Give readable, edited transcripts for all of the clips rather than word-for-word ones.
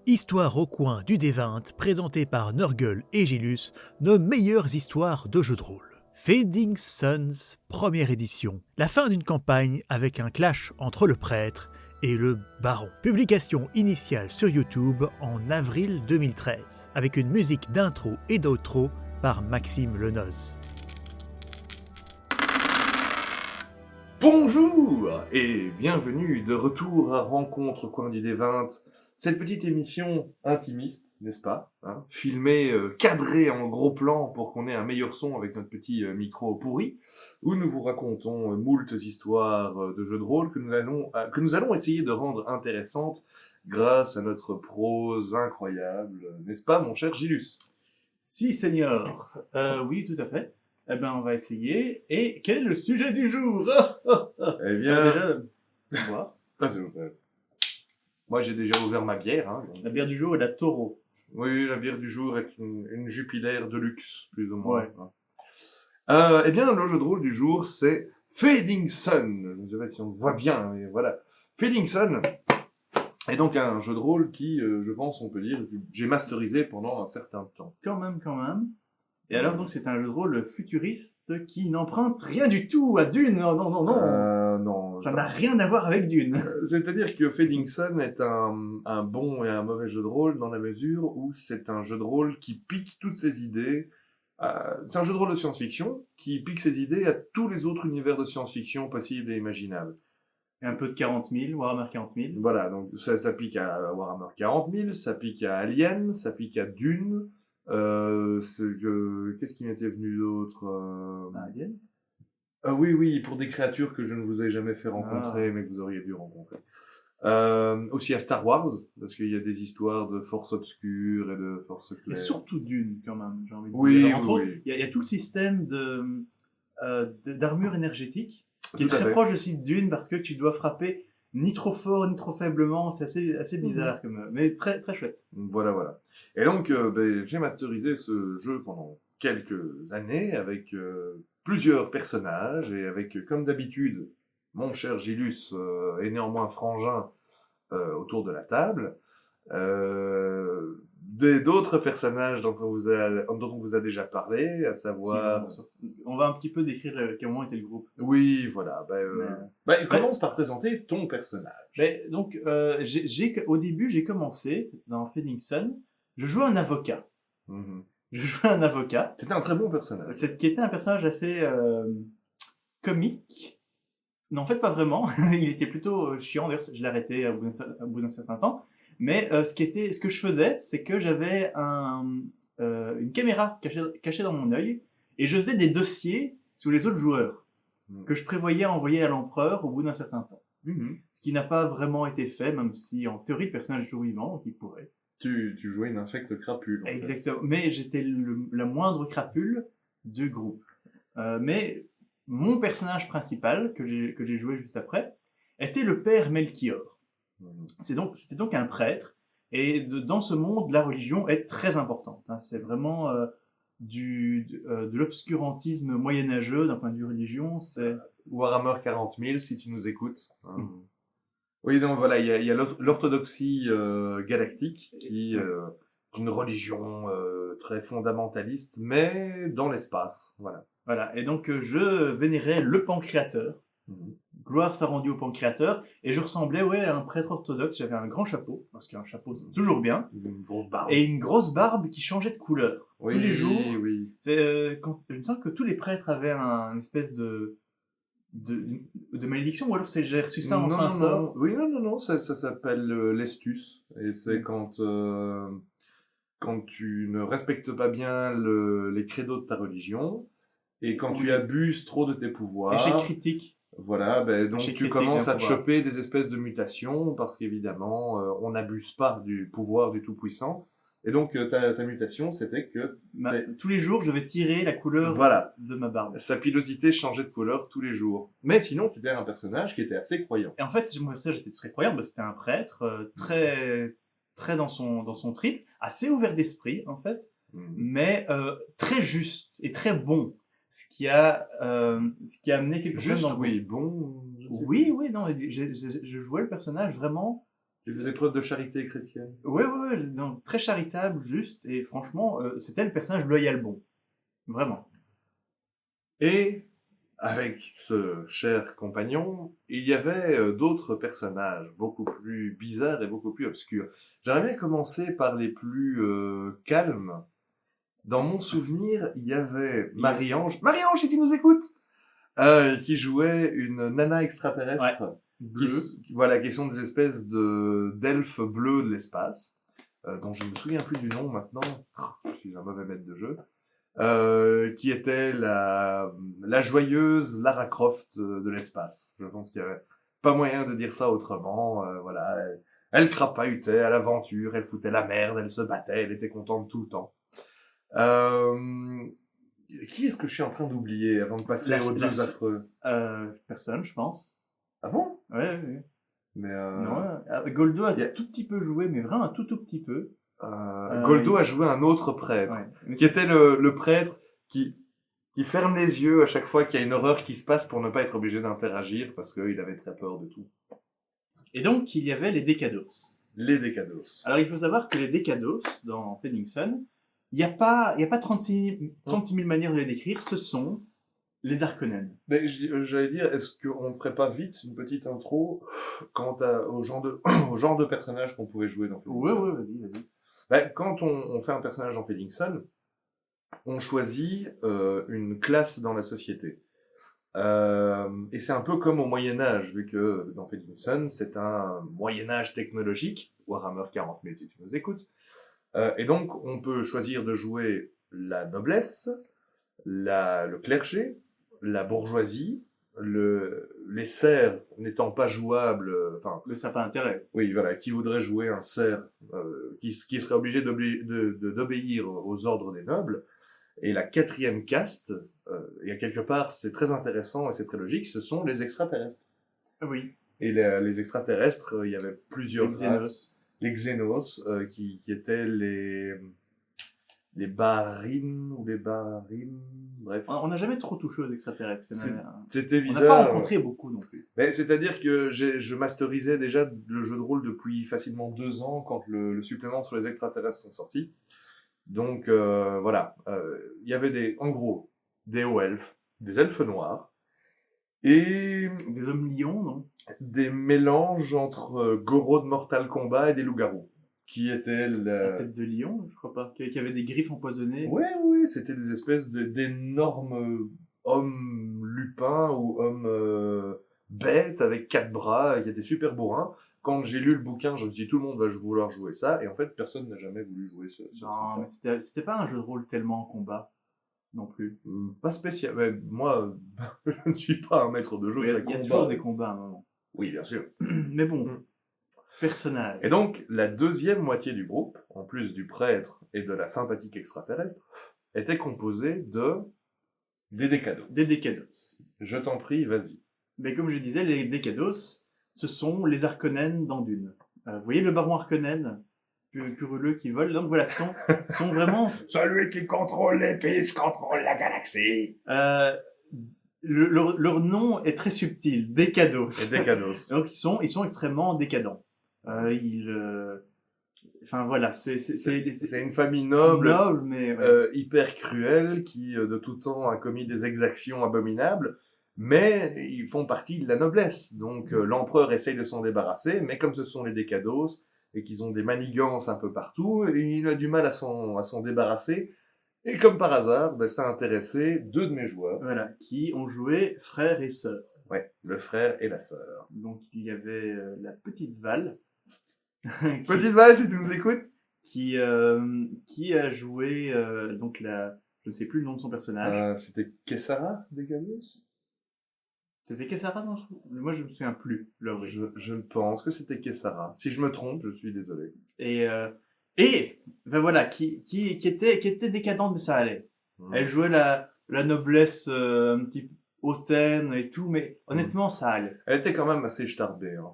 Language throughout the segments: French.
Histoire au coin du D20, présentée par Nurgle et Gilus, nos meilleures histoires de jeux de rôle. Fading Suns, première édition. La fin d'une campagne avec un clash entre le prêtre et le baron. Publication initiale sur YouTube en avril 2013, avec une musique d'intro et d'outro par Maxime Lenoz. Bonjour et bienvenue de retour à Rencontre Coin du D20, cette petite émission intimiste, n'est-ce pas, hein, filmée, cadrée en gros plan pour qu'on ait un meilleur son avec notre petit micro pourri, où nous vous racontons moultes histoires de jeux de rôle que nous allons essayer de rendre intéressantes grâce à notre prose incroyable, n'est-ce pas mon cher Gilus? Si, Seigneur. Oui, tout à fait. Eh ben, on va essayer. Et quel est le sujet du jour? Eh bien... Déjà, boire. Moi j'ai déjà ouvert ma bière, hein, donc... La bière du jour est la Taureau. Oui, la bière du jour est une Jupiler de luxe, plus ou moins. Ouais. Eh bien, le jeu de rôle du jour, c'est Fading Sun. Je ne sais pas si on voit bien, mais voilà. Fading Sun est donc un jeu de rôle qui, je pense, on peut dire, que j'ai masterisé pendant un certain temps. Quand même. Et alors, donc, c'est un jeu de rôle futuriste qui n'emprunte rien du tout à Dune. Non. Non. Ça n'a rien à voir avec Dune. C'est-à-dire que Fading Sun est un bon et un mauvais jeu de rôle dans la mesure où c'est un jeu de rôle qui pique toutes ses idées. C'est un jeu de rôle de science-fiction qui pique ses idées à tous les autres univers de science-fiction possibles et imaginables. Et un peu de 40 000, Warhammer 40 000. Voilà, donc ça pique à Warhammer 40 000, ça pique à Alien, ça pique à Dune. Qu'est-ce qui m'était venu d'autre Alien. Ah oui, pour des créatures que je ne vous ai jamais fait rencontrer, mais que vous auriez dû rencontrer. Aussi à Star Wars, parce qu'il y a des histoires de force obscure et de force claire. Et surtout Dune, quand même, j'ai envie de Oui, dire. Entre autres, oui. il y a tout le système d'armure énergétique, qui est Tout à très fait. proche aussi de Dune, parce que tu dois frapper ni trop fort, ni trop faiblement. C'est assez bizarre, mais très, très chouette. Voilà. Et donc, j'ai masterisé ce jeu pendant quelques années avec plusieurs personnages et avec, comme d'habitude, mon cher Gilus et néanmoins Frangin autour de la table. D'autres personnages dont on vous a déjà parlé, à savoir... On va un petit peu décrire comment était le groupe. Oui, voilà. Commence par présenter ton personnage. Donc, au début, j'ai commencé dans Fading Sun. Je jouais un avocat. C'était un très bon personnage. Qui était un personnage assez comique. Non, en fait, pas vraiment. Il était plutôt chiant. D'ailleurs, je l'ai arrêté au bout d'un certain temps. Mais ce que je faisais, c'est que j'avais une caméra cachée dans mon œil et je faisais des dossiers sur les autres joueurs que je prévoyais envoyer à l'empereur au bout d'un certain temps. Ce qui n'a pas vraiment été fait, même si en théorie le personnage est toujours vivant, donc il pourrait. Tu jouais une infecte crapule. Exactement. Mais j'étais la moindre crapule du groupe. Mais mon personnage principal, que j'ai joué juste après, était le père Melchior. C'était donc un prêtre, et dans ce monde, la religion est très importante. Hein. C'est vraiment de l'obscurantisme moyenâgeux d'un point de vue religion. C'est Warhammer 40 000, si tu nous écoutes. Oui, donc voilà, il y a l'orthodoxie galactique qui est une religion très fondamentaliste, mais dans l'espace. Voilà. Et donc je vénérais le pancréateur. Gloire s'est rendue au pancréateur, et je ressemblais à un prêtre orthodoxe. J'avais un grand chapeau, parce qu'un chapeau c'est toujours bien, Une grosse barbe. et une grosse barbe qui changeait de couleur tous les jours. Oui. Je me sens que tous les prêtres avaient une espèce de malédiction, ou alors j'ai reçu ça en non, sort. Oui, non, ça s'appelle l'estus, et c'est quand tu ne respectes pas bien les credos de ta religion, et quand tu abuses trop de tes pouvoirs. Échec critique. Voilà, donc tu commences à te pouvoir. choper des espèces de mutations, parce qu'évidemment, on n'abuse pas du pouvoir du Tout-Puissant. Et donc, ta mutation, c'était que... Tous les jours, je vais tirer la couleur de ma barbe. Sa pilosité changeait de couleur tous les jours. Mais sinon, tu étais un personnage qui était assez croyant. Et en fait, mon personnage était très croyant. C'était un prêtre, très, très dans son trip, assez ouvert d'esprit, en fait, mais très juste et très bon. Ce qui a amené quelque chose dans bon. Oui, non, je jouais le personnage vraiment. Tu faisais preuve de charité chrétienne. Oui, donc, très charitable, juste, et franchement, c'était le personnage loyal bon. Vraiment. Et avec ce cher compagnon, il y avait d'autres personnages beaucoup plus bizarres et beaucoup plus obscurs. J'aimerais bien commencer par les plus calmes. Dans mon souvenir, il y avait Marie-Ange. Marie-Ange, si tu nous écoutes, qui jouait une nana extraterrestre. Bleu. Voilà, qui sont des espèces d'elfes bleus de l'espace, dont je me souviens plus du nom maintenant. Je suis un mauvais maître de jeu. Qui était la joyeuse Lara Croft de l'espace. Je pense qu'il y avait pas moyen de dire ça autrement. Voilà, elle crapahutait à l'aventure, elle foutait la merde, elle se battait, elle était contente tout le temps. Qui est-ce que je suis en train d'oublier avant de passer aux deux affreux? Personne, je pense. Ah bon? Ouais. Mais Non, Goldo a y a- tout petit peu joué, mais vraiment un tout petit peu. Goldo a joué un autre prêtre, Ouais. Mais qui était le prêtre qui ferme les yeux à chaque fois qu'il y a une horreur qui se passe pour ne pas être obligé d'interagir parce qu'il avait très peur de tout. Et donc, il y avait les Décados. Les Décados. Alors, il faut savoir que les Décados, dans Fading Sun, il n'y a pas 36 000 manières de les décrire, ce sont les Harkonnen. Mais j'allais dire, est-ce qu'on ne ferait pas vite une petite intro quant au genre de, au genre de personnage qu'on pouvait jouer dans Fading Sun? Ouais, vas-y. Ben, quand on fait un personnage dans Fading Sun, on choisit une classe dans la société. Et c'est un peu comme au Moyen-Âge, vu que dans Fading Sun, c'est un Moyen-Âge technologique, Warhammer 40 000 si tu nous écoutes. Et donc, on peut choisir de jouer la noblesse, le clergé, la bourgeoisie, les serfs n'étant pas jouables, enfin, Le sapin intérêt. oui, voilà, qui voudrait jouer un serf, qui serait obligé d'obéir aux ordres des nobles. Et la quatrième caste, et à quelque part, c'est très intéressant et c'est très logique, ce sont les extraterrestres. Oui. Et les extraterrestres, il y avait plusieurs Les Xénos. races. Les Xénos, qui étaient les Barines ou les Barines, bref. On n'a jamais trop touché aux extraterrestres. C'était On bizarre. n'a pas rencontré beaucoup non plus. Mais c'est-à-dire que je masterisais déjà le jeu de rôle depuis facilement 2 ans quand le supplément sur les extraterrestres sont sortis. Donc voilà, il y avait en gros des hauts elfes, des elfes noirs et Des hommes lions, non? des mélanges entre Goro de Mortal Kombat et des loups-garous, qui étaient La tête de lion, je crois pas. Qui avait des griffes empoisonnées. Ouais, c'était des espèces d'énormes hommes lupins ou hommes bêtes avec 4 bras qui étaient super bourrins. Quand j'ai lu le bouquin, je me suis dit tout le monde va vouloir jouer ça, et en fait personne n'a jamais voulu jouer ce Non, truc-là. mais c'était pas un jeu de rôle tellement en combat non plus. Pas spécial. Mais moi, je ne suis pas un maître de jeu très Il y a combat. toujours des combats à un moment. Oui, bien sûr. Mais bon, Mm. personnage. Et donc, la deuxième moitié du groupe, en plus du prêtre et de la sympathique extraterrestre, était composée des Décados. Des Décados. Je t'en prie, vas-y. Mais comme je disais, les Décados, ce sont les Harkonnen dans Dune. Vous voyez le baron Harkonnen, curuleux qui vole. Donc voilà, sont vraiment. Celui qui contrôle l'épice contrôle la galaxie. Leur nom est très subtil, Décados. Et Décados. Donc ils sont extrêmement décadents. Enfin voilà, c'est une famille noble, mais ouais. hyper cruelle, qui de tout temps a commis des exactions abominables, mais ils font partie de la noblesse. Donc l'empereur essaye de s'en débarrasser, mais comme ce sont les Décados, et qu'ils ont des manigances un peu partout, il a du mal à s'en débarrasser. Et comme par hasard, ça a intéressé 2 de mes joueurs. Voilà, qui ont joué frère et sœur. Ouais, le frère et la sœur. Donc il y avait la petite Val. Petite Val, si tu nous écoutes. Qui a joué donc je ne sais plus le nom de son personnage. C'était Kessara Décados. C'était Kessara, non? Moi je me souviens plus. Là, oui. Je pense que c'était Kessara. Si je me trompe, je suis désolé. Et ben voilà, qui était décadente, mais ça allait. Elle jouait la noblesse un petit peu hautaine et tout, mais honnêtement ça allait. Elle était quand même assez starbée. Hein.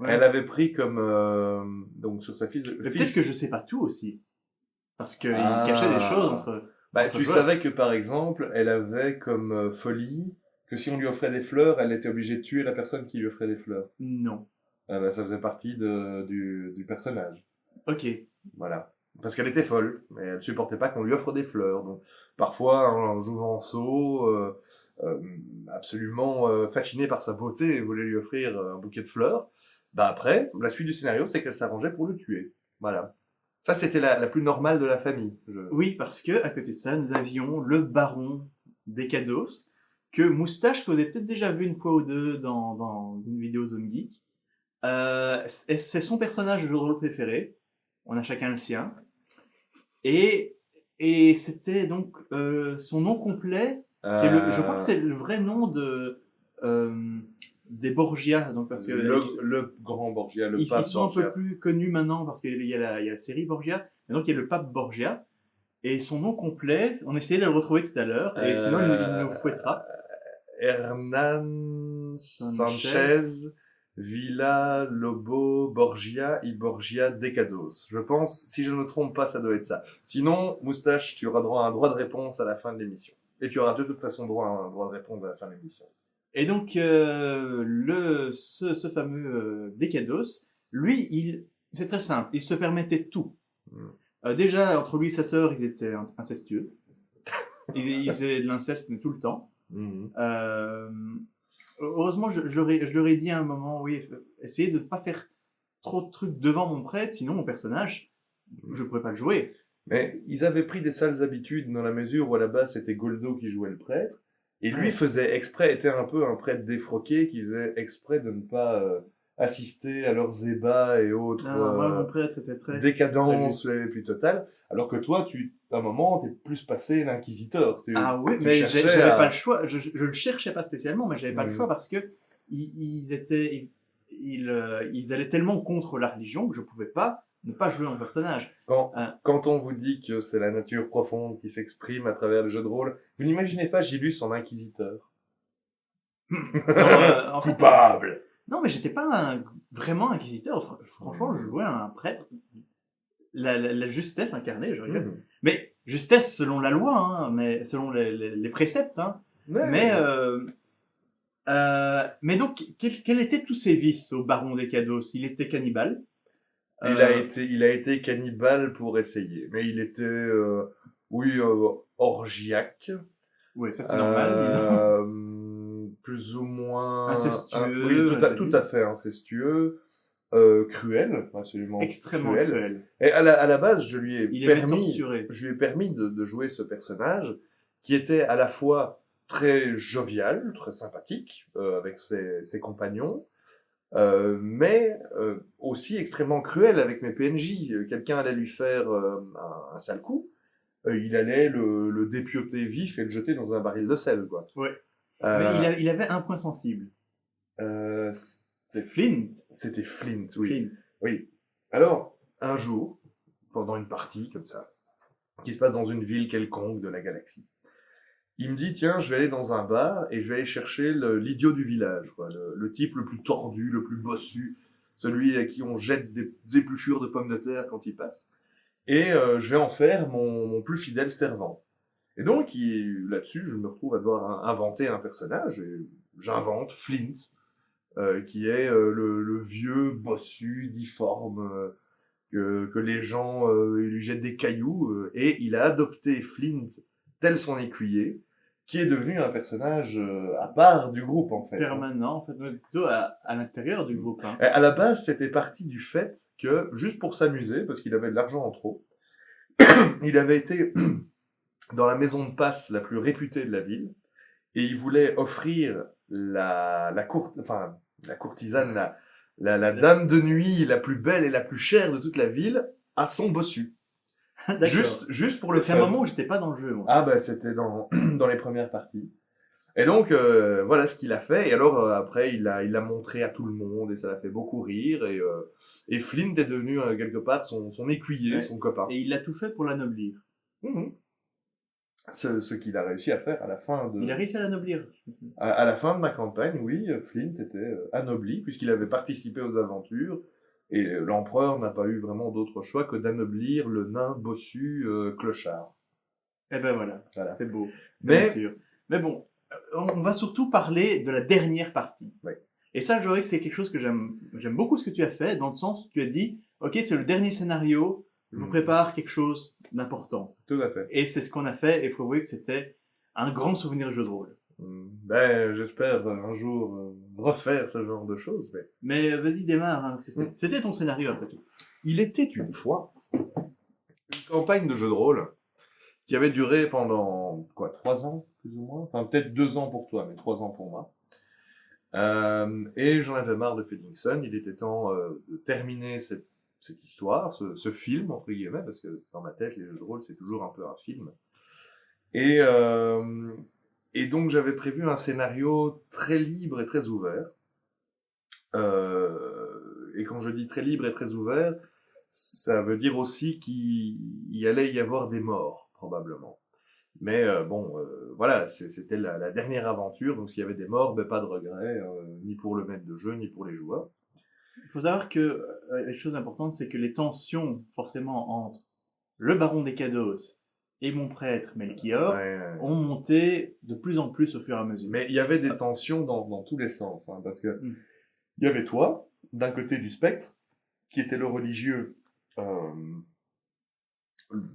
Ouais. Elle avait pris comme donc sur sa fille. Mais peut-être que je sais pas tout aussi, parce qu'il cachait des choses entre. Tu savais que par exemple, elle avait comme folie que si on lui offrait des fleurs, elle était obligée de tuer la personne qui lui offrait des fleurs. Non. Ça faisait partie du personnage. Ok. Voilà. Parce qu'elle était folle, mais elle supportait pas qu'on lui offre des fleurs. Donc, parfois, un jouvenceau, absolument fasciné par sa beauté, voulait lui offrir un bouquet de fleurs. Bah après, la suite du scénario, c'est qu'elle s'arrangeait pour le tuer. Voilà. Ça, c'était la plus normale de la famille. Oui, parce que à côté de ça, nous avions le baron Decados, que Moustache, que vous avez peut-être déjà vu une fois ou deux dans une vidéo Zone Geek. C'est son personnage de jeu de rôle préféré. On a chacun le sien. Et, et c'était donc son nom complet, qui est je crois que c'est le vrai nom des Borgia. Donc parce que le grand Borgia, le pape ils sont Borgia. un peu plus connus maintenant parce qu'il y a la série Borgia. Et donc il y a le pape Borgia. Et son nom complet, on essayait de le retrouver tout à l'heure, et sinon il nous fouettera. Hernan Sanchez Villa Lobo Borgia y Borgia Decados. Je pense, si je ne me trompe pas, ça doit être ça. Sinon, Moustache, tu auras droit à un droit de réponse à la fin de l'émission. Et tu auras de toute façon droit à un droit de réponse à la fin de l'émission. Et donc, ce fameux Decados, lui, c'est très simple, il se permettait tout. Déjà, entre lui et sa sœur, ils étaient incestueux. Ils faisaient de l'inceste, mais tout le temps. Heureusement, je leur ai dit à un moment, oui, essayez de ne pas faire trop de trucs devant mon prêtre, sinon mon personnage, je ne pourrais pas le jouer. Mais ils avaient pris des sales habitudes dans la mesure où à la base c'était Goldo qui jouait le prêtre, et lui faisait exprès, était un peu un prêtre défroqué qui faisait exprès de ne pas assister à leurs ébats et autres mon prêtre était très décadences les plus totales, alors que toi, à un moment, t'es plus passé l'inquisiteur. Ah oui, mais j'avais pas le choix. Je le cherchais pas spécialement, mais j'avais pas le choix parce que ils allaient tellement contre la religion que je pouvais pas ne pas jouer mon personnage. Quand on vous dit que c'est la nature profonde qui s'exprime à travers le jeu de rôle, vous n'imaginez pas Gilus en inquisiteur. En fait, coupable. Non, mais j'étais pas vraiment inquisiteur. Franchement, je jouais un prêtre. La justesse incarnée, je regarde. Mais justesse selon la loi, hein, mais selon les préceptes. Hein. Mais donc, quels étaient tous ses vices au baron Decados? Il était cannibale. Il a été cannibale pour essayer, mais il était, orgiaque. Oui, ça c'est normal, disons. Plus ou moins incestueux. Tout à fait incestueux. Cruel, absolument extrêmement cruel. Et à la base, je lui ai permis de jouer ce personnage qui était à la fois très jovial, très sympathique avec ses compagnons, mais aussi extrêmement cruel avec mes PNJ. Quelqu'un allait lui faire un sale coup, il allait le dépioter vif et le jeter dans un baril de sel, quoi. Ouais. Mais il avait un point sensible. C'est Flint. C'était Flint, oui. Flint. Oui. Alors, un jour, pendant une partie comme ça, qui se passe dans une ville quelconque de la galaxie, il me dit, tiens, je vais aller dans un bar et je vais aller chercher l'idiot du village, quoi, le type le plus tordu, le plus bossu, celui à qui on jette des épluchures de pommes de terre quand il passe. Et je vais en faire mon plus fidèle servant. Et donc, là-dessus, je me retrouve à devoir inventer un personnage, et j'invente Flint, qui est le vieux bossu, difforme, que les gens lui jettent des cailloux, et il a adopté Flint tel son écuyer, qui est devenu un personnage à part du groupe, en fait. Permanent, en fait, plutôt à l'intérieur du groupe. Hein. À la base, c'était parti du fait que, juste pour s'amuser, parce qu'il avait de l'argent en trop, il avait été dans la maison de passe la plus réputée de la ville, et il voulait offrir la courtisane, la dame de nuit la plus belle et la plus chère de toute la ville à son bossu. Juste pour le fun. C'est un moment où j'étais pas dans le jeu, moi. Ah bah c'était dans les premières parties. Et donc voilà ce qu'il a fait. Et alors après il l'a montré à tout le monde et ça l'a fait beaucoup rire. Et Flint est devenu quelque part son écuyer, son copain. Et il a tout fait pour l'anoblir. Ce qu'il a réussi à faire à la fin de... Il a réussi à l'anoblir. À la fin de ma campagne, oui, Flint était anobli, puisqu'il avait participé aux aventures, et l'empereur n'a pas eu vraiment d'autre choix que d'anoblir le nain bossu clochard. Eh ben voilà. C'est beau. Mais bon, on va surtout parler de la dernière partie. Oui. Et ça, je dirais que c'est quelque chose que j'aime beaucoup ce que tu as fait, dans le sens où tu as dit, ok, c'est le dernier scénario, je vous prépare quelque chose d'important. Tout à fait. Et c'est ce qu'on a fait, et il faut avouer que c'était un grand souvenir de jeu de rôle. Ben, j'espère un jour refaire ce genre de choses. Mais vas-y, démarre, hein, c'était ton scénario après tout. Il était une fois une campagne de jeu de rôle qui avait duré pendant, 3 ans, plus ou moins. Enfin, peut-être 2 ans pour toi, mais 3 ans pour moi. Et j'en avais marre de Feddingson. Il était temps de terminer cette histoire, ce film, entre guillemets, parce que dans ma tête, les jeux de rôle, c'est toujours un peu un film. Et donc, j'avais prévu un scénario très libre et très ouvert. Et quand je dis très libre et très ouvert, ça veut dire aussi qu'il allait y avoir des morts, probablement. Mais voilà, c'était la dernière aventure, donc s'il y avait des morts, pas de regret, ni pour le maître de jeu, ni pour les joueurs. Il faut savoir que une chose importante, c'est que les tensions, forcément, entre le baron des Cados et mon prêtre Melchior, ont monté de plus en plus au fur et à mesure. Mais il y avait des tensions dans tous les sens, hein, parce que il y avait toi, d'un côté du spectre, qui était le religieux,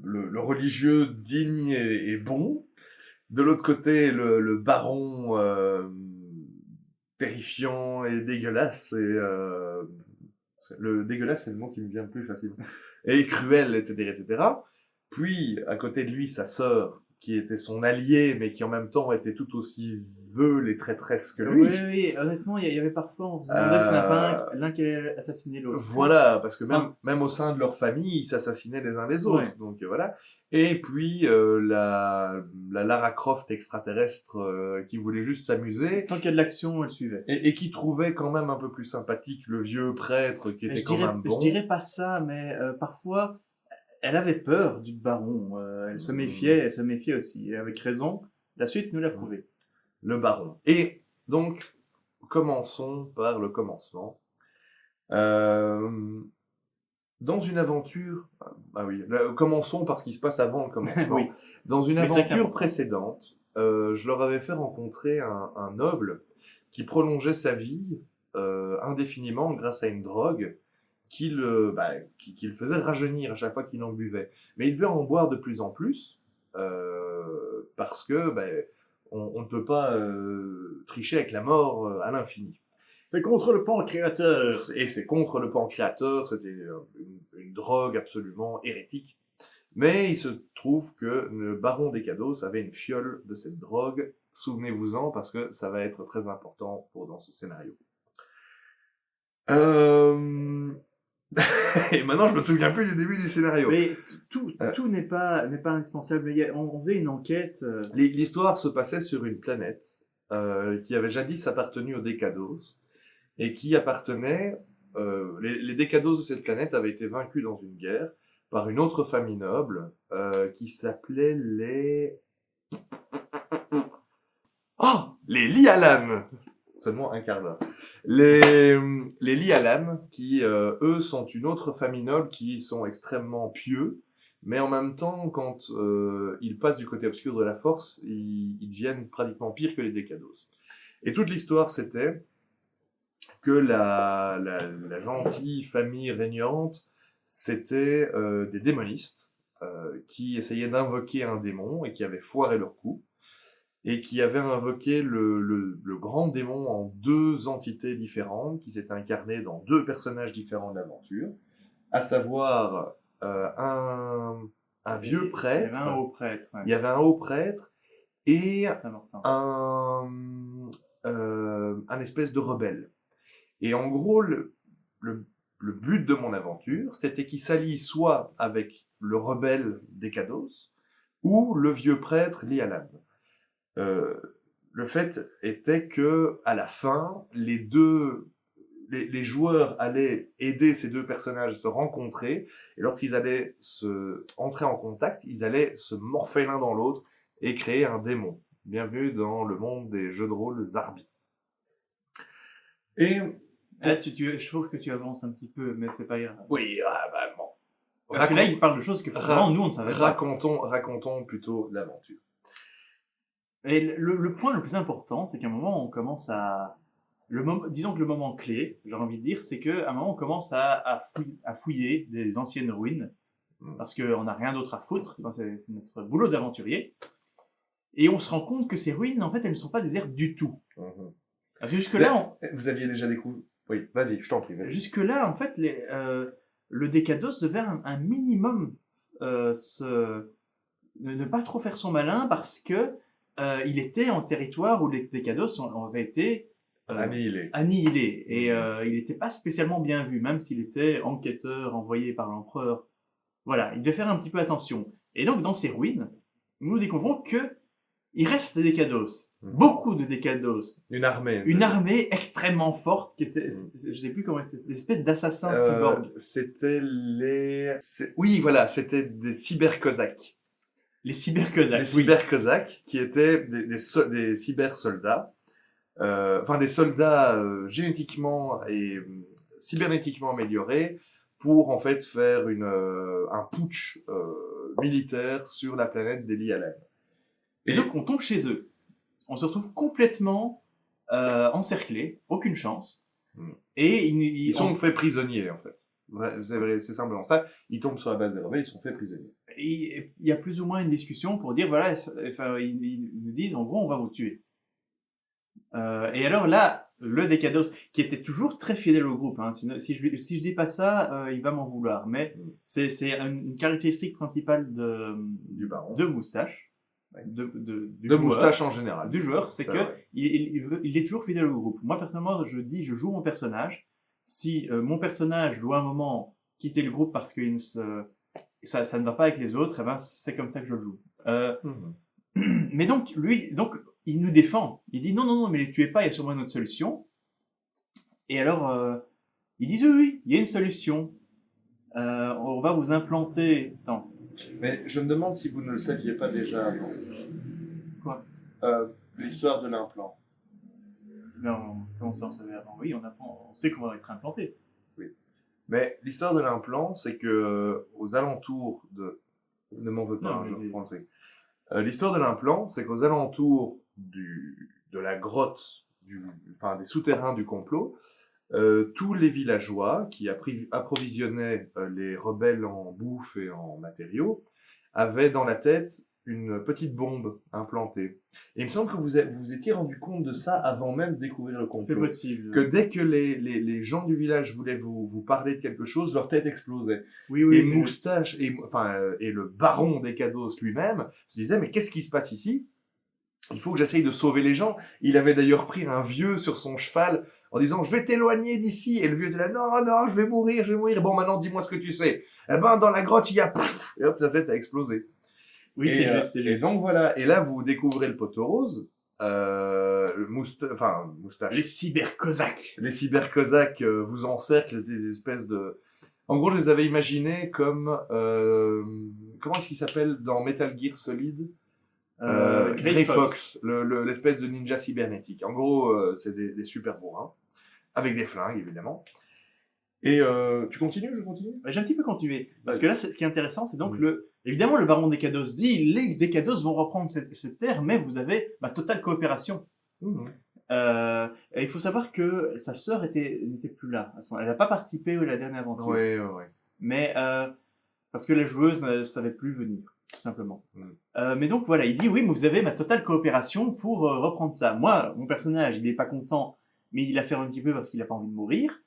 le religieux digne et bon. De l'autre côté, le baron terrifiant et dégueulasse. Le dégueulasse, c'est le mot qui me vient le plus facilement. Et cruel, etc., etc. Puis, à côté de lui, sa sœur, qui était son alliée, mais qui en même temps était tout aussi veule et traîtresse que lui. Oui, honnêtement, il y avait parfois, on se demandait s'il n'y en a pas l'un qui allait assassiner l'autre. Voilà, parce que même au sein de leur famille, ils s'assassinaient les uns les autres. Ouais. Donc voilà. Et puis la Lara Croft extraterrestre qui voulait juste s'amuser. Tant qu'il y a de l'action, elle suivait. Et qui trouvait quand même un peu plus sympathique le vieux prêtre qui était quand même bon. Je dirais pas ça, mais parfois, elle avait peur du baron. Elle se méfiait aussi. Et avec raison, la suite nous l'a prouvé. Le baron. Et donc, commençons par le commencement. Dans une aventure... commençons par ce qui se passe avant le commencement. Oui. Dans une aventure précédente, je leur avais fait rencontrer un noble qui prolongeait sa vie indéfiniment grâce à une drogue qui le faisait rajeunir à chaque fois qu'il en buvait. Mais il devait en boire de plus en plus parce que on ne peut pas tricher avec la mort à l'infini. C'est contre le pancréateur. Et c'est contre le pancréateur, c'était une drogue absolument hérétique. Mais il se trouve que le baron des Cados avait une fiole de cette drogue. Souvenez-vous-en, parce que ça va être très important dans ce scénario. Et maintenant, je me souviens plus du début du scénario. Mais tout n'est pas indispensable. On faisait une enquête. L'histoire se passait sur une planète qui avait jadis appartenu aux Décados et qui appartenait... les Décados de cette planète avaient été vaincus dans une guerre par une autre famille noble qui s'appelait les Lialan. Seulement un quart d'heure. Les Lialan, qui, eux, sont une autre famille noble qui sont extrêmement pieux, mais en même temps, quand ils passent du côté obscur de la force, ils deviennent pratiquement pires que les Décados. Et toute l'histoire, c'était que la gentille famille régnante, c'était des démonistes qui essayaient d'invoquer un démon et qui avaient foiré leur coup. Et qui avait invoqué le grand démon en 2 entités différentes, qui s'étaient incarnées dans 2 personnages différents de l'aventure, à savoir un vieux prêtre. Il y avait un haut prêtre. Ouais. Il y avait un haut prêtre et un espèce de rebelle. Et en gros, le but de mon aventure, c'était qu'il s'allie soit avec le rebelle des Cados, ou le vieux prêtre Lialan. Le fait était que à la fin, les joueurs allaient aider ces 2 personnages à se rencontrer, et lorsqu'ils allaient entrer en contact, ils allaient se morfer l'un dans l'autre et créer un démon. Bienvenue dans le monde des jeux de rôle Zarbi. Et je trouve que tu avances un petit peu, mais c'est pas grave. Oui, bon. Parce que là, il parle de choses que forcément nous on ne savait pas. Racontons plutôt l'aventure. Et le point le plus important, c'est qu'à un moment, on commence à disons que le moment clé, j'ai envie de dire, c'est qu'à un moment, on commence à fouiller des anciennes ruines, parce qu'on n'a rien d'autre à foutre, enfin, c'est notre boulot d'aventurier. Et on se rend compte que ces ruines, en fait, elles ne sont pas désertes du tout. Parce que jusque-là, Vous aviez déjà découvert... Oui, vas-y, je t'en prie. Vas-y. jusque-là, en fait, le Décados devait un minimum ne pas trop faire son malin parce que il était en territoire où les Décados avaient été annihilés. Et il n'était pas spécialement bien vu, même s'il était enquêteur envoyé par l'empereur. Voilà, il devait faire un petit peu attention. Et donc, dans ces ruines, nous découvrons que il reste des Décados. Beaucoup de Décados. Une armée. Une armée extrêmement forte qui était, je sais plus comment, c'est des espèces d'assassins cyborgs. C'était oui, voilà, c'était des cyber-cosaques. Les cyber-cosaques. Les cyber-cosaques, qui étaient des cyber-soldats. Enfin, des soldats génétiquement et cybernétiquement améliorés pour, en fait, faire un putsch militaire sur la planète d'Eli Allen. Et donc, on tombe chez eux. On se retrouve complètement encerclés, aucune chance. Et ils sont faits prisonniers, en fait. C'est simplement ça. Ils tombent sur la base des rebelles, ils sont faits prisonniers. Et il y a plus ou moins une discussion pour dire, voilà, enfin, ils nous disent, en gros, on va vous tuer. Et alors là, le Décados, qui était toujours très fidèle au groupe, hein, si je dis pas ça, il va m'en vouloir. Mais c'est une caractéristique principale du baron, de Moustache. De Moustache en général. Du joueur, c'est que il est toujours fidèle au groupe. Moi, personnellement, je joue mon personnage. Si mon personnage doit à un moment quitter le groupe parce que ça ne va pas avec les autres, eh ben, c'est comme ça que je le joue. Mais donc, il nous défend. Il dit non, mais les tuez pas, il y a sûrement une autre solution. Et alors, ils disent oui, il y a une solution. On va vous implanter. Attends. Mais je me demande si vous ne le saviez pas déjà avant. Quoi? L'histoire de l'implant. Non, comment ça on savait avant? Oui, on sait qu'on va être implanté. Oui. Mais l'histoire de l'implant, c'est que aux alentours de... Ne m'en veux pas, non, je reprends le truc. L'histoire de l'implant, c'est qu'aux alentours de la grotte, des souterrains du complot, tous les villageois qui approvisionnaient les rebelles en bouffe et en matériaux avaient dans la tête une petite bombe implantée. Et il me semble que vous étiez rendu compte de ça avant même de découvrir le complot. C'est possible. Que dès que les gens du village voulaient vous parler de quelque chose, leur tête explosait. Oui, et Moustache, et le baron Décados lui-même se disait, mais qu'est-ce qui se passe ici? Il faut que j'essaye de sauver les gens. Il avait d'ailleurs pris un vieux sur son cheval en disant, je vais t'éloigner d'ici. Et le vieux était là, non, je vais mourir. Bon, maintenant, dis-moi ce que tu sais. Eh ben, dans la grotte, il y a, et hop, sa tête a explosé. Oui, c'est juste. Et donc, voilà. Et là, vous découvrez le poteau rose, Moustache. Les cyber-cosaques. Les cyber-cosaques vous encerclent, les espèces de... En gros, je les avais imaginés comme... comment est-ce qu'il s'appelle dans Metal Gear Solid? Grey Fox, l'espèce de ninja cybernétique. En gros, c'est des super bourrins, avec des flingues, évidemment. Et tu continues, je continue? J'ai un petit peu continué. Parce que là, ce qui est intéressant, c'est donc évidemment, le baron Décados dit, les Décados vont reprendre cette terre, mais vous avez ma totale coopération. Et il faut savoir que sa sœur n'était plus là. Elle n'a pas participé à la dernière aventure. Oui. Mais, parce que la joueuse ne savait plus venir, tout simplement. Mais donc voilà, il dit, oui, mais vous avez ma totale coopération pour reprendre ça. Moi, mon personnage, il n'est pas content, mais il a fait un petit peu parce qu'il n'a pas envie de mourir.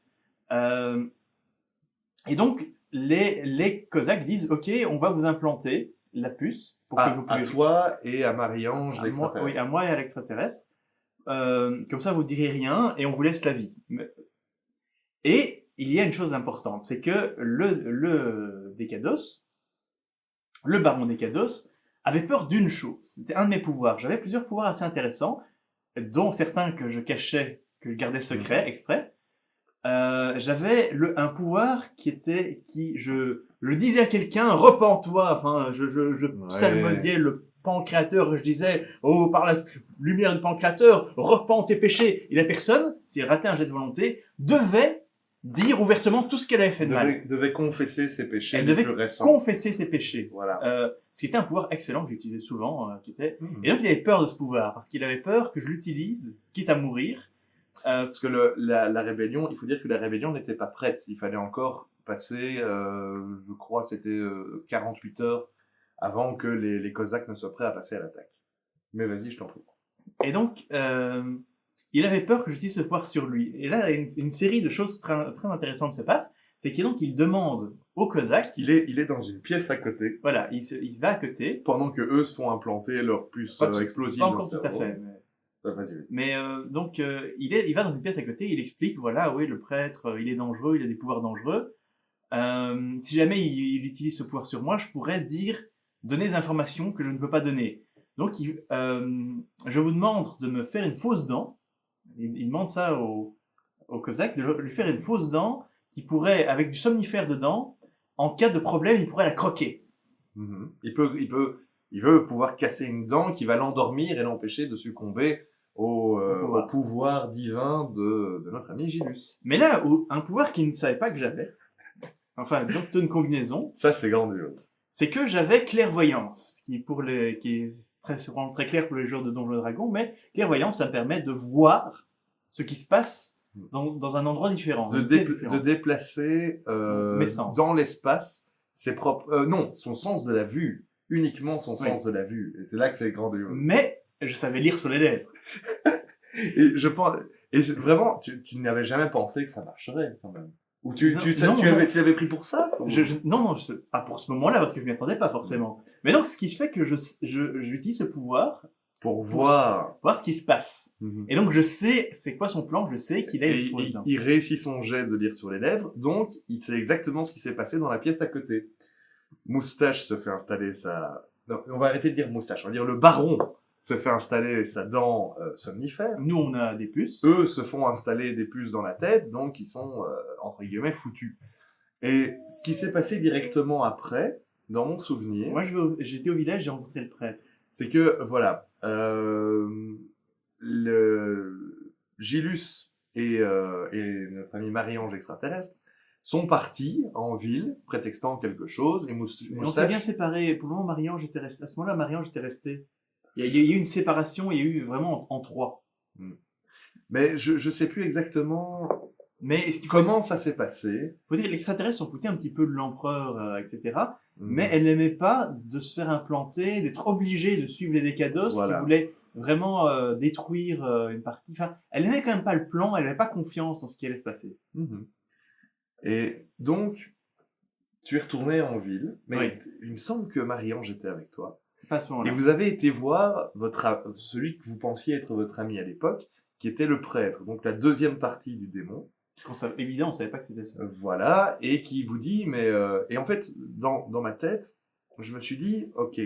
Et donc, les Cosaques disent, ok, on va vous implanter la puce pour que vous puissiez... À toi et à Marie-Ange, l'extraterrestre. Oui, à moi et à l'extraterrestre. Comme ça, vous direz rien et on vous laisse la vie. Et il y a une chose importante, c'est que le Décados, le baron Décados, avait peur d'une chose. C'était un de mes pouvoirs. J'avais plusieurs pouvoirs assez intéressants, dont certains que je cachais, que je gardais secret, exprès. J'avais un pouvoir je disais à quelqu'un, repens-toi, enfin, je psalmodiais le Pancréateur, je disais, oh, par la lumière du Pancréateur, repens tes péchés. Et la personne, s'il ratait un jet de volonté, devait dire ouvertement tout ce qu'elle avait fait de mal. Devait confesser ses péchés. Elle devait confesser ses péchés. Voilà. C'était un pouvoir excellent que j'utilisais souvent, Et donc, il avait peur de ce pouvoir, parce qu'il avait peur que je l'utilise, quitte à mourir, Parce que la rébellion, il faut dire que la rébellion n'était pas prête. Il fallait encore passer, je crois, c'était 48 heures avant que les Cosaques ne soient prêts à passer à l'attaque. Mais vas-y, je t'en prie. Et donc, il avait peur que j'utilise ce pouvoir sur lui. Et là, une série de choses très, très intéressantes se passe. C'est qu'il demande aux Cosaques, Il est dans une pièce à côté, voilà, il se va à côté. pendant que eux se font implanter leur puce explosive Pas dans encore le tout à cerveau. fait. Vas-y, vas-y. Mais donc, il va dans une pièce à côté, il explique, voilà, oui, le prêtre, il est dangereux, il a des pouvoirs dangereux. Si jamais il utilise ce pouvoir sur moi, je pourrais donner des informations que je ne veux pas donner. Donc, je vous demande de me faire une fausse dent. Il demande ça au Cosaque, de lui faire une fausse dent qui pourrait, avec du somnifère dedans, en cas de problème, il pourrait la croquer. Mhm. Il veut pouvoir casser une dent qui va l'endormir et l'empêcher de succomber au pouvoir divin de notre ami Gilus. Mais là, un pouvoir qu'il ne savait pas que j'avais, enfin, donc une combinaison, Ça, c'est grandiose. c'est que j'avais clairvoyance, c'est vraiment très clair pour les joueurs de Donjons et Dragons, mais clairvoyance, ça me permet de voir ce qui se passe dans un endroit différent. De déplacer Mes sens. dans l'espace ses propres... non, son sens de la vue. Uniquement son sens de la vue. Et c'est là que c'est grandiose. Mais je savais lire sur les lèvres. Et je pense... Et vraiment, tu n'avais jamais pensé que ça marcherait, quand même. Ou tu l'avais pris pour ça Non, pas pour ce moment-là, parce que je m'y attendais pas forcément. Mais donc, ce qui fait que j'utilise ce pouvoir pour voir ce qui se passe. Mhm. Et donc, je sais c'est quoi son plan, je sais qu'il a une fausse dent. Il réussit son jet de lire sur les lèvres, donc il sait exactement ce qui s'est passé dans la pièce à côté. Moustache se fait installer sa... Non, on va arrêter de dire moustache, on va dire le baron se fait installer sa dent somnifère. Nous, on a des puces. Eux se font installer des puces dans la tête, donc ils sont, entre guillemets, foutus. Et ce qui s'est passé directement après, dans mon souvenir... Moi, j'étais au village, j'ai rencontré le prêtre. C'est que, voilà, Gilus et notre ami Marie-Ange extraterrestre sont partis en ville, prétextant quelque chose, et Moustache... On s'est bien séparés. Pour le moment, Marie-Ange était restée. À ce moment-là, Marie-Ange était restée. Il y a eu une séparation, il y a eu vraiment en trois. Mais je sais plus exactement mais comment ça s'est passé. Faut dire que l'extraterrestre s'en foutait un petit peu de l'empereur, etc. Mais elle n'aimait pas de se faire implanter, d'être obligée de suivre les Décados, qui voulaient vraiment détruire une partie. Enfin, elle n'aimait quand même pas le plan, elle n'avait pas confiance dans ce qui allait se passer. Et donc, tu es retourné en ville, mais il me semble que Marie-Ange était avec toi. Pas à ce moment-là. Et vous avez été voir celui que vous pensiez être votre ami à l'époque, qui était le prêtre, donc la deuxième partie du démon. Évidemment, on savait pas que c'était ça. Voilà, et qui vous dit, mais... et en fait, dans ma tête, je me suis dit, ok,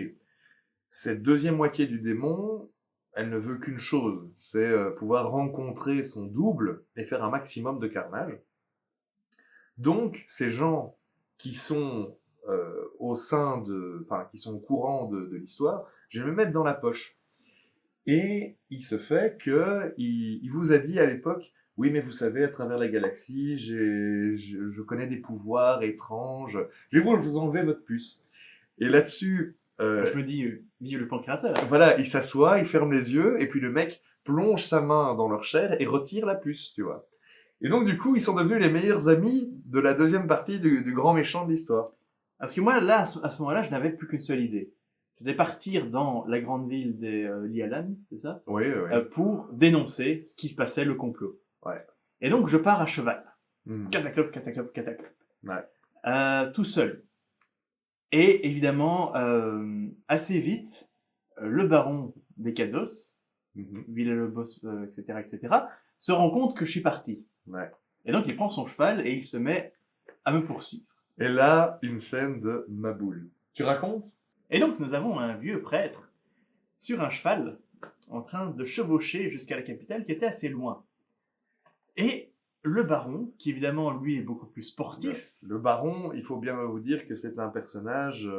cette deuxième moitié du démon, elle ne veut qu'une chose, c'est pouvoir rencontrer son double et faire un maximum de carnage. Donc, ces gens qui sont au sein qui sont au courant de l'histoire, je vais me mettre dans la poche. Et il se fait que il vous a dit à l'époque, oui, mais vous savez, à travers la galaxie, je connais des pouvoirs étranges. Je vais vous enlever votre puce. Et là-dessus... je me dis, vive le plan créateur. Voilà, il s'assoit, il ferme les yeux, et puis le mec plonge sa main dans leur chair et retire la puce, tu vois. Et donc, du coup, ils sont devenus les meilleurs amis de la deuxième partie du grand méchant de l'histoire. Parce que moi, là, à ce moment-là, je n'avais plus qu'une seule idée. C'était partir dans la grande ville des Lialan, c'est ça ? Oui. Pour dénoncer ce qui se passait, le complot. Ouais. Et donc, je pars à cheval. Cataclope. Ouais. Tout seul. Et évidemment, assez vite, le baron des Cados, Villalobos, etc., se rend compte que je suis parti. Ouais. Et donc, il prend son cheval et il se met à me poursuivre. Et là, une scène de Maboule. Tu racontes ? Et donc, nous avons un vieux prêtre sur un cheval en train de chevaucher jusqu'à la capitale qui était assez loin. Et le baron, qui évidemment, lui, est beaucoup plus sportif. Le baron, il faut bien vous dire que c'est un personnage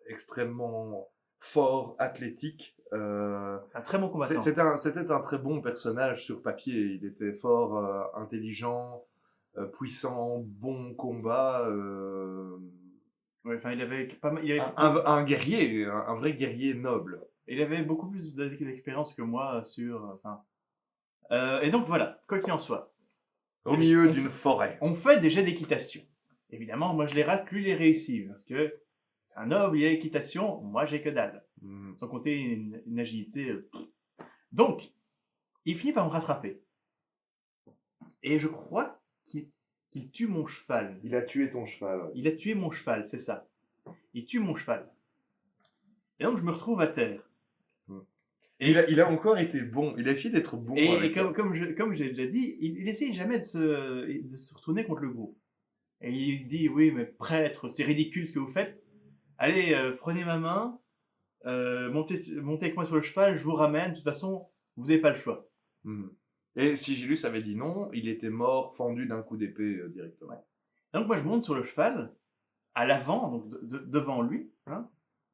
extrêmement fort, athlétique. C'est un très bon combattant. C'était un très bon personnage sur papier. Il était fort, intelligent, puissant, bon combat. Ouais, enfin, il avait pas mal. Un guerrier, un vrai guerrier noble. Il avait beaucoup plus d'expérience que moi sur. Et donc voilà, quoi qu'il en soit. Au milieu On d'une fait- forêt. On fait des jets d'équitation. Évidemment, moi je les rate, lui les réussit, parce que c'est un noble, il a l'équitation, moi j'ai que dalle. Hmm. Sans compter une agilité. Donc, il finit par me rattraper. Et je crois qu'il tue mon cheval. Il a tué ton cheval. Ouais. Il a tué mon cheval, c'est ça. Il tue mon cheval. Et donc je me retrouve à terre. Et il a encore été bon. Il a essayé d'être bon. Et avec comme j'ai déjà dit, il essaye jamais de se retourner contre le groupe. Et il dit, oui, mais prêtre, c'est ridicule ce que vous faites. Allez, prenez ma main, montez avec moi sur le cheval, je vous ramène. De toute façon, vous n'avez pas le choix. Hmm. Et si Gilus avait dit non, il était mort, fendu d'un coup d'épée directement. Ouais. Donc moi, je monte sur le cheval, à l'avant, donc devant lui. Hein.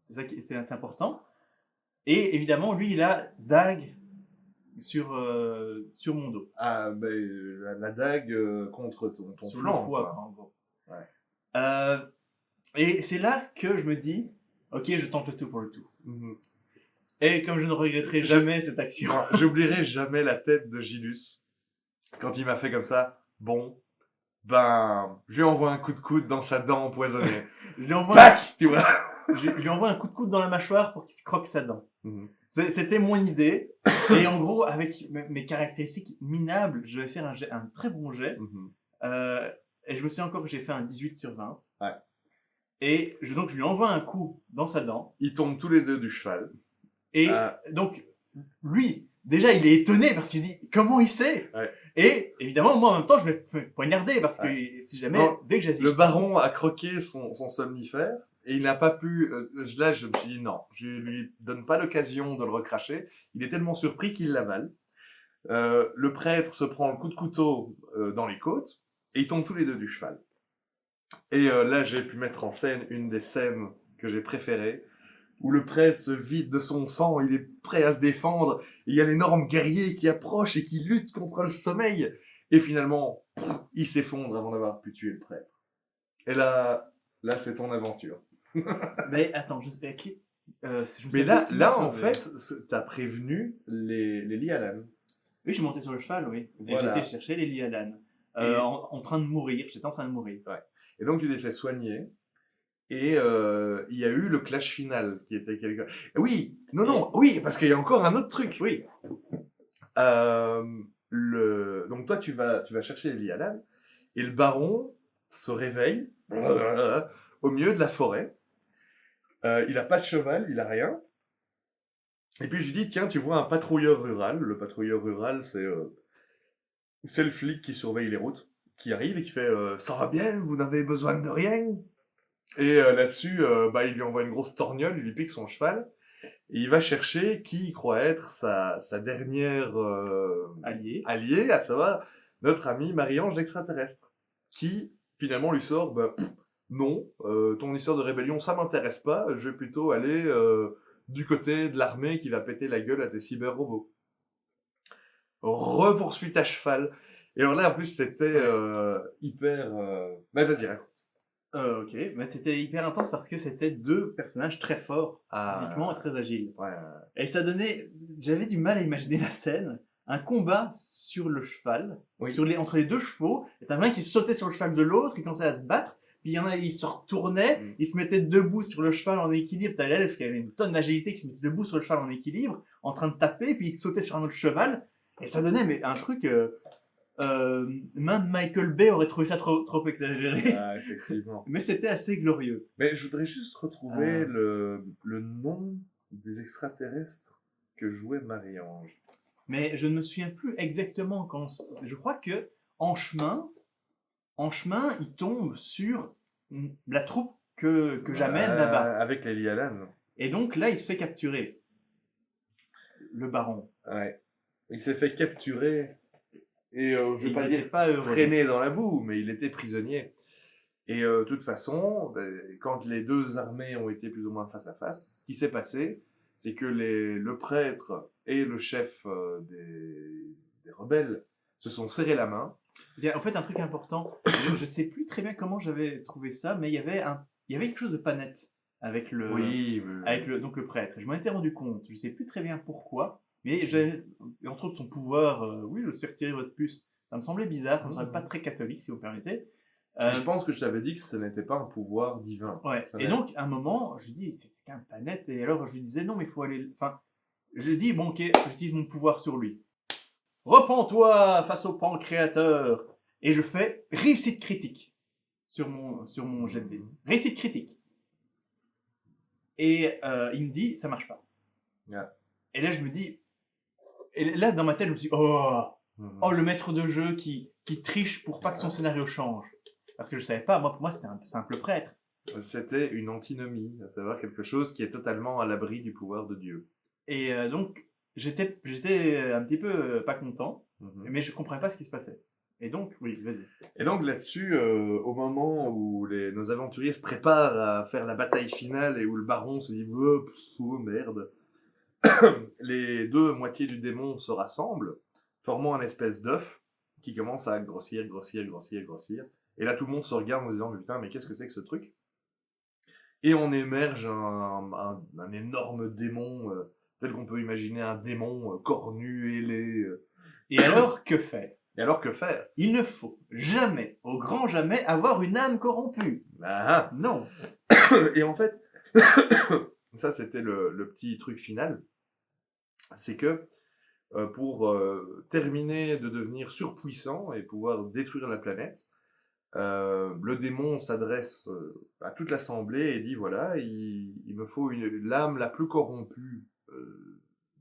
C'est ça qui c'est important. Et évidemment, lui, il a dague sur mon dos. Ah, ben, la dague contre ton Sur flanc. le foie, quoi. quoi, en gros. Ouais. Et c'est là que je me dis, ok, je tente le tout pour le tout. Mhm. Et comme je ne regretterai jamais cette action. Non, j'oublierai jamais la tête de Gilus quand il m'a fait comme ça. Bon, ben, je lui envoie un coup de coude dans sa dent empoisonnée. Je lui envoie, Pac, tu vois. je lui envoie un coup de coude dans la mâchoire pour qu'il se croque sa dent. Mhm. C'était mon idée. Et en gros, avec mes caractéristiques minables, je vais faire un très bon jet. Mhm. Et je me souviens encore que j'ai fait un 18 sur 20. Ouais. Et donc, je lui envoie un coup dans sa dent. Ils tombent tous les deux du cheval. Et donc, lui, déjà, il est étonné parce qu'il se dit, comment il sait? Ouais. Et évidemment, moi, en même temps, je vais me poignarder parce que si jamais, Non, dès que j'assiste. Le baron a croqué son somnifère et il n'a pas pu. Là, je me suis dit non, je lui donne pas l'occasion de le recracher. Il est tellement surpris qu'il l'avale. Le prêtre se prend le coup de couteau dans les côtes et ils tombent tous les deux du cheval. Et là, j'ai pu mettre en scène une des scènes que j'ai préférées, où le prêtre se vide de son sang, il est prêt à se défendre, et il y a l'énorme guerrier qui approche et qui lutte contre le sommeil, et finalement, il s'effondre avant d'avoir pu tuer le prêtre. Et là c'est ton aventure. Mais attends, je sais qui. Mais là en fait, t'as prévenu les Lialan. Oui, je suis monté sur le cheval, oui. Et Voilà. j'étais chercher les Lialan. Et- En train de mourir. J'étais en train de mourir. Et donc tu les fais soigner. Et il y a eu le clash final qui était quelque... Oui, oui, parce qu'il y a encore un autre truc. Oui. Donc toi, tu vas chercher les Lialan, et le baron se réveille au milieu de la forêt. Il a pas de cheval, il a rien. Et puis je lui dis, tiens, tu vois un patrouilleur rural. Le patrouilleur rural, c'est le flic qui surveille les routes, qui arrive et qui fait ça va bien, vous n'avez besoin de rien. Et là-dessus, il lui envoie une grosse torgnole, il lui pique son cheval, et il va chercher qui il croit être sa dernière alliée, à savoir notre amie Marie-Ange d'Extraterrestre, qui finalement lui sort, non, ton histoire de rébellion, ça m'intéresse pas, je vais plutôt aller du côté de l'armée qui va péter la gueule à tes cyber-robots. Repoursuite à cheval. Et alors là, en plus, c'était hyper... vas-y, raconte. Ok, mais c'était hyper intense parce que c'était deux personnages très forts, Ah. physiquement et très agiles. Ouais. Et ça donnait... J'avais du mal à imaginer la scène. Un combat sur le cheval, Oui. entre les deux chevaux, et t'as un qui sautait sur le cheval de l'autre, qui commençait à se battre, puis il y en a, ils se retournaient, ils se mettaient debout sur le cheval en équilibre, t'as l'elfe qui avait une tonne d'agilité, qui se mettait debout sur le cheval en équilibre, en train de taper, puis il sautait sur un autre cheval, et ça donnait un truc... même Michael Bay aurait trouvé ça trop exagéré. Ah, effectivement. Mais c'était assez glorieux. Mais je voudrais juste retrouver le nom des extraterrestres que jouait Marie-Ange. Mais je ne me souviens plus exactement quand... Je crois que en chemin, il tombe sur la troupe que j'amène là-bas. Avec les Lialan. Et donc là, il se fait capturer. Le baron. Ouais. Il s'est fait capturer. Et je vais Il pas n'était dire pas heureux. traîner dans la boue, mais il était prisonnier. Et de toute façon, quand les deux armées ont été plus ou moins face à face, ce qui s'est passé, c'est que le prêtre et le chef des rebelles se sont serrés la main. Il y a en fait un truc important. Je sais plus très bien comment j'avais trouvé ça, mais il y avait quelque chose de pas net avec le Oui. avec donc le prêtre. Et je m'en étais rendu compte. Je sais plus très bien pourquoi. Mais et entre autres son pouvoir, oui, je sais retirer votre puce. Ça me semblait bizarre, ça me semblait pas très catholique, si vous permettez. Et je pense que je t'avais dit que ce n'était pas un pouvoir divin. Ouais. Ça Et n'est- donc, à un moment, je lui dis, c'est qu'un planète. Et alors, je lui disais, non, mais il faut aller. Enfin, je dis, bon, ok, j'utilise mon pouvoir sur lui. Repens-toi face au pancréateur. Et je fais réussite critique sur mon jet de dés. Réussite critique. Et il me dit, ça marche pas. Ouais. Et là, je me dis. Et là, dans ma tête, je me suis dit, oh, Mhm. le maître de jeu qui triche pour pas que son scénario change. Parce que je savais pas, moi, pour moi, c'était un simple prêtre. C'était une antinomie, à savoir quelque chose qui est totalement à l'abri du pouvoir de Dieu. Et donc, j'étais un petit peu pas content, Mhm. mais je comprenais pas ce qui se passait. Et donc, oui, vas-y. Et donc là-dessus, au moment où nos aventuriers se préparent à faire la bataille finale et où le baron se dit oh, merde, les deux moitiés du démon se rassemblent, formant un espèce d'œuf qui commence à grossir, grossir, grossir, grossir. Et là, tout le monde se regarde en disant putain, mais qu'est-ce que c'est que ce truc? Et on émerge un énorme démon, tel qu'on peut imaginer un démon cornu, ailé. Et alors, que faire? Et alors, que faire? Il ne faut jamais, au grand jamais, avoir une âme corrompue. Ah, Non. et en fait, ça c'était le petit truc final, c'est que pour terminer de devenir surpuissant et pouvoir détruire la planète, le démon s'adresse à toute l'assemblée et dit voilà, il me faut l'âme la plus corrompue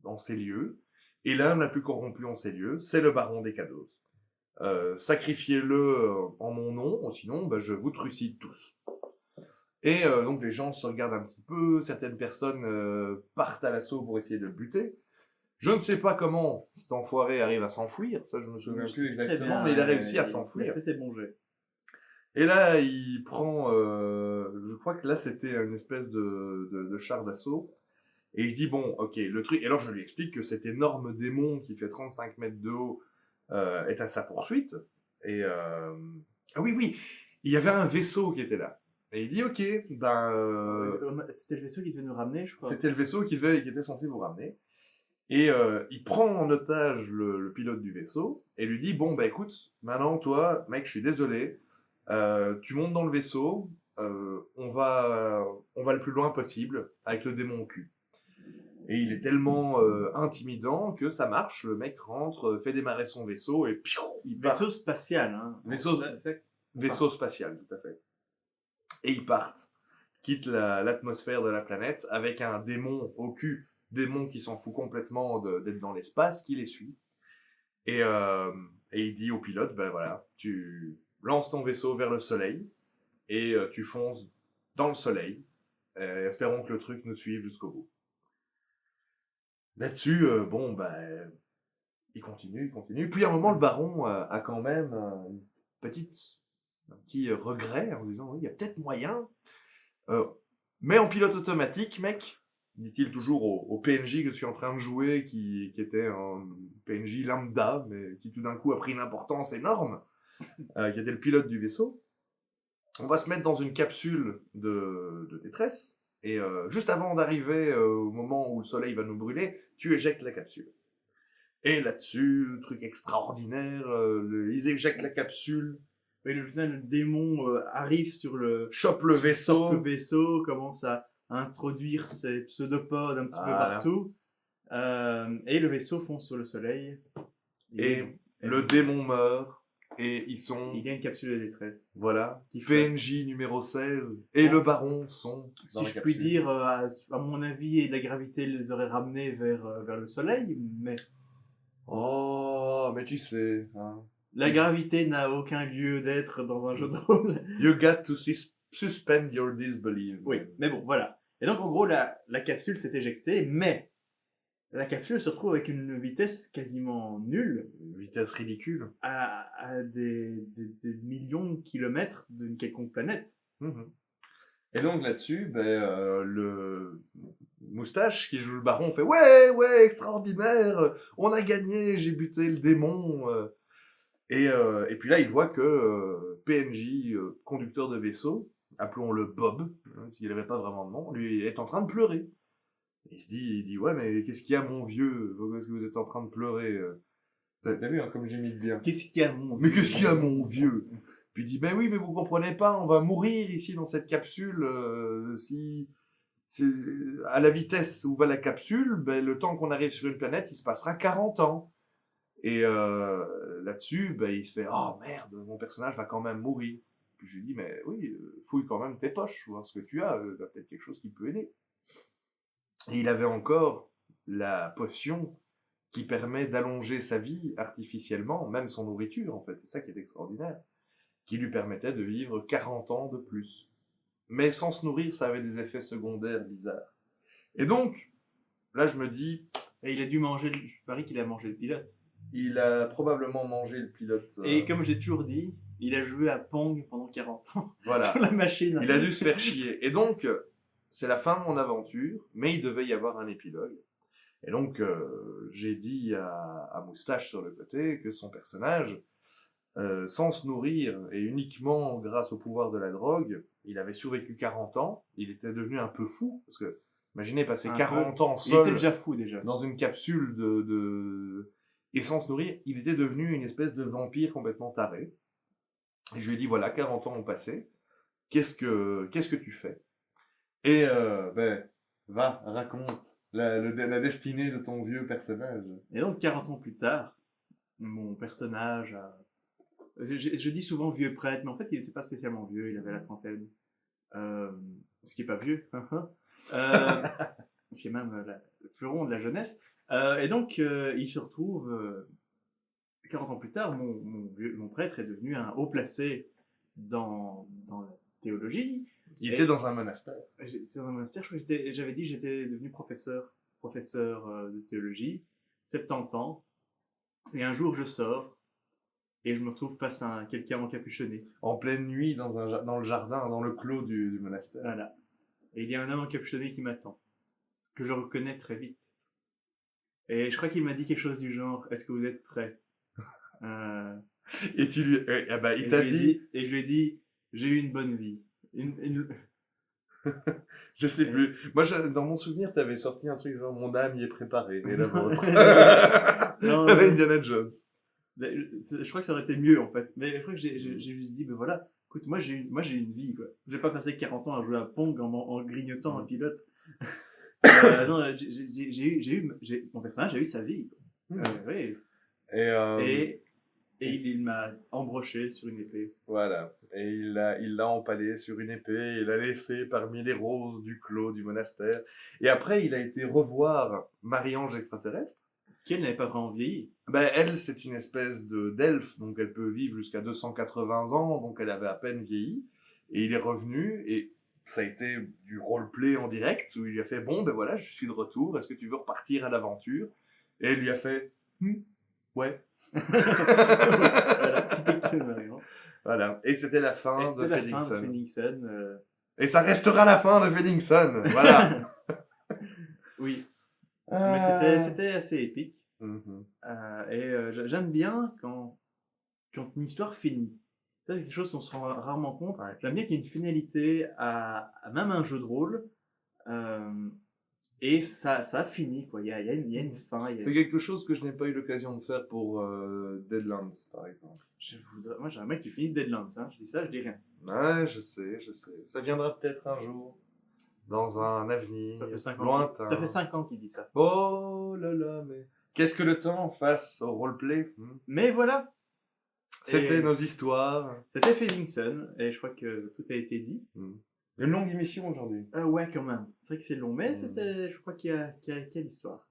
dans ces lieux, et l'âme la plus corrompue en ces lieux, c'est le baron des Cados. Sacrifiez-le en mon nom, sinon bah, je vous trucide tous. Et donc les gens se regardent un petit peu, certaines personnes partent à l'assaut pour essayer de le buter. Je ne sais pas comment cet enfoiré arrive à s'enfuir, ça je me souviens plus exactement, mais il a réussi à s'enfuir. Il a fait ses bons jets. Et là, il prend, je crois que là c'était une espèce de char d'assaut, et il se dit bon, ok, le truc, et alors je lui explique que cet énorme démon qui fait 35 mètres de haut est à sa poursuite, et ah oui, oui, il y avait un vaisseau qui était là. Et il dit ok, ben C'était le vaisseau qui devait nous ramener, je crois. c'était le vaisseau qui était censé vous ramener. Et il prend en otage le pilote du vaisseau et lui dit bon bah écoute, maintenant toi, mec, je suis désolé, tu montes dans le vaisseau, on va le plus loin possible avec le démon au cul. Et il est tellement intimidant que ça marche, le mec rentre, fait démarrer son vaisseau et piou, il part. Vaisseau spatial, hein. Vaisseau spatial, tout à fait. Et ils partent, quittent l'atmosphère de la planète avec un démon au cul, démon qui s'en fout complètement d'être dans l'espace, qui les suit. Et il dit au pilote, ben voilà, tu lances ton vaisseau vers le soleil et tu fonces dans le soleil. Espérons que le truc nous suive jusqu'au bout. Là-dessus, bon, ben, il continue. Puis à un moment, le baron a quand même un petit regret en disant, oui, il y a peut-être moyen. Mais en pilote automatique, mec, dit-il toujours au PNJ que je suis en train de jouer, qui était un PNJ lambda, mais qui tout d'un coup a pris une importance énorme, qui était le pilote du vaisseau. On va se mettre dans une capsule de détresse, et juste avant d'arriver au moment où le soleil va nous brûler, tu éjectes la capsule. Et là-dessus, truc extraordinaire, ils éjectent la capsule, Oui, le démon arrive sur chope le vaisseau, commence à introduire ses pseudopodes un petit peu Voilà. partout. Et le vaisseau fonce sur le soleil. et le démon meurt, et ils sont, il y a une capsule de détresse. voilà, Qui flotte. PNJ numéro 16 et le baron sont dans Si la je puis capsule. dire, à mon avis, la gravité les aurait ramenés vers le soleil, mais Oh, mais tu sais, hein. la gravité n'a aucun lieu d'être dans un jeu de rôle. You got to suspend your disbelief. Oui, mais bon, voilà. Et donc, en gros, la capsule s'est éjectée, mais la capsule se retrouve avec une vitesse quasiment nulle, Une vitesse ridicule. à des millions de kilomètres d'une quelconque planète. Mhm. Et donc là-dessus, le moustache qui joue le baron fait ouais, extraordinaire, on a gagné, j'ai buté le démon. Et puis là, il voit que PNJ, conducteur de vaisseau, appelons-le Bob, hein, il n'avait pas vraiment de nom, lui est en train de pleurer. Il dit, ouais, mais qu'est-ce qu'il y a, mon vieux? Est-ce que vous êtes en train de pleurer? T'as vu, hein, comme j'imite bien. Qu'est-ce qu'il y a, mon Mais qu'est-ce qu'il y a, mon vieux? Puis il dit, ben oui, mais vous comprenez pas, on va mourir ici dans cette capsule, si, c'est, à la vitesse où va la capsule, ben, le temps qu'on arrive sur une planète, il se passera 40 ans. Et là-dessus, ben, il se fait, oh merde, mon personnage va quand même mourir. Puis je lui dis, mais oui, fouille quand même tes poches, voir ce que tu as, il y a peut-être quelque chose qui peut aider. Et il avait encore la potion qui permet d'allonger sa vie artificiellement, même son nourriture en fait, c'est ça qui est extraordinaire, qui lui permettait de vivre 40 ans de plus. Mais sans se nourrir, ça avait des effets secondaires bizarres. Et donc, là je me dis... Et il a dû manger, je parie qu'il a mangé le pilote. Il a probablement mangé le pilote. Et comme j'ai toujours dit, il a joué à Pong pendant 40 ans. Voilà. Sur la machine. Il a dû se faire chier. Et donc, c'est la fin de mon aventure, mais il devait y avoir un épilogue. Et donc, j'ai dit à Moustache sur le côté que son personnage, sans se nourrir et uniquement grâce au pouvoir de la drogue, il avait survécu 40 ans, il était devenu un peu fou, parce que, imaginez passer 40 ans Il était seul déjà fou déjà. dans une capsule et sans se nourrir, il était devenu une espèce de vampire complètement taré. Et je lui ai dit, voilà, 40 ans ont passé, qu'est-ce que tu fais? Et ben, va, raconte la destinée de ton vieux personnage. Et donc 40 ans plus tard, mon personnage a... Je dis souvent vieux prêtre, mais en fait il n'était pas spécialement vieux, il avait la trentaine. Ce qui est pas vieux. Ce qui est même le fleuron de la jeunesse. Et donc il se retrouve... 40 ans plus tard, mon prêtre est devenu un haut placé dans la théologie. Il était dans un monastère. J'étais dans un monastère, je crois que j'avais dit que j'étais devenu professeur de théologie, 70 ans, et un jour je sors, et je me retrouve face à quelqu'un encapuchonné. En pleine nuit, dans le jardin, dans le clos du monastère. Voilà. Et il y a un homme encapuchonné qui m'attend, que je reconnais très vite. Et je crois qu'il m'a dit quelque chose du genre, est-ce que vous êtes prêts? Et tu lui... il t'a dit... Et je lui ai dit, j'ai eu une bonne vie. Je sais plus. Moi, dans mon souvenir, t'avais sorti un truc genre mon âme y est préparée, et la vôtre. Non, Indiana Jones. Je crois que ça aurait été mieux en fait. Mais je crois que j'ai juste dit, ben voilà, écoute, moi j'ai une vie quoi. J'ai pas passé 40 ans à jouer à Pong en grignotant un pilote. Non, mon personnage a eu sa vie. Oui. Et il m'a embroché sur une épée. Voilà. Et il l'a empalé sur une épée, il l'a laissé parmi les roses du clos du monastère. Et après, il a été revoir Marie-Ange extraterrestre. Qu'elle n'avait pas vraiment vieilli. Ben, elle, c'est une espèce d'elfe, donc elle peut vivre jusqu'à 280 ans, donc elle avait à peine vieilli. Et il est revenu, et ça a été du roleplay en direct, où il lui a fait, bon, ben voilà, je suis de retour, est-ce que tu veux repartir à l'aventure? Et elle lui a fait, ouais. Voilà. Et c'était la fin de Feddingson. Et ça restera la fin de Feddingson. Voilà. Oui. Mais c'était assez épique. J'aime bien quand une histoire finit. Ça, c'est quelque chose qu'on se rend rarement compte. Ouais. J'aime bien qu'il y ait une finalité à même un jeu de rôle. Et ça finit, quoi. Il y a une fin. C'est quelque chose que je n'ai pas eu l'occasion de faire pour Deadlands, par exemple. Moi, j'aimerais que tu finisses Deadlands. Hein. Je dis ça, je dis rien. Ouais, je sais. Ça viendra peut-être un jour. Dans un avenir lointain. Ça fait 5 ans qu'il dit ça. Oh là là, mais... Qu'est-ce que le temps face au roleplay? Mais voilà. C'était nos histoires. C'était Feddingson. Et je crois que tout a été dit. Une longue émission aujourd'hui. Ouais, quand même. C'est vrai que c'est long, mais je crois qu'il y a l'histoire.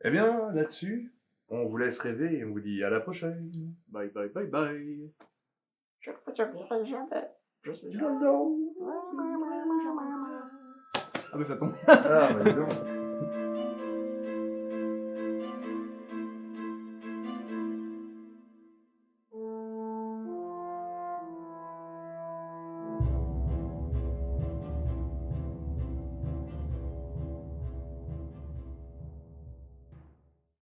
Eh bien, là-dessus, on vous laisse rêver et on vous dit à la prochaine. Bye bye bye bye. Chaque fois, tu oublieras jamais. Je suis Ah, mais ça tombe. Ah, bah, dis donc.